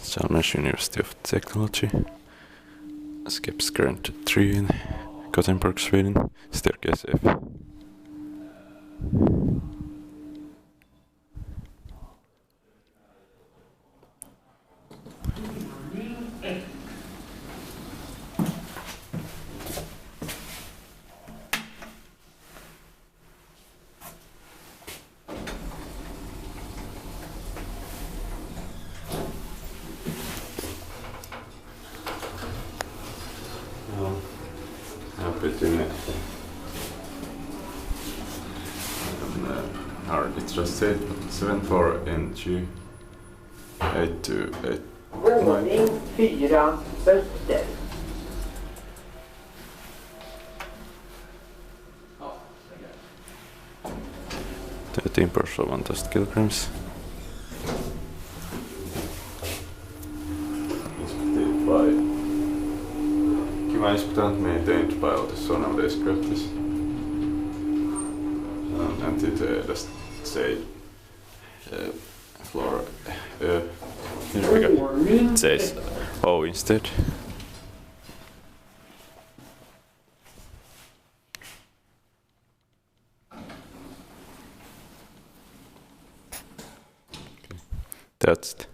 Chalmers University of Technology, Skeppsgränd 3 in Gothenburg, Sweden, staircase F. It's just 74NG 828. Våning 4 öster. 13 per 1000 kilograms. Kiva inspectant maintained by Otis on nowadays practice. And it say floor it says O instead. That's it.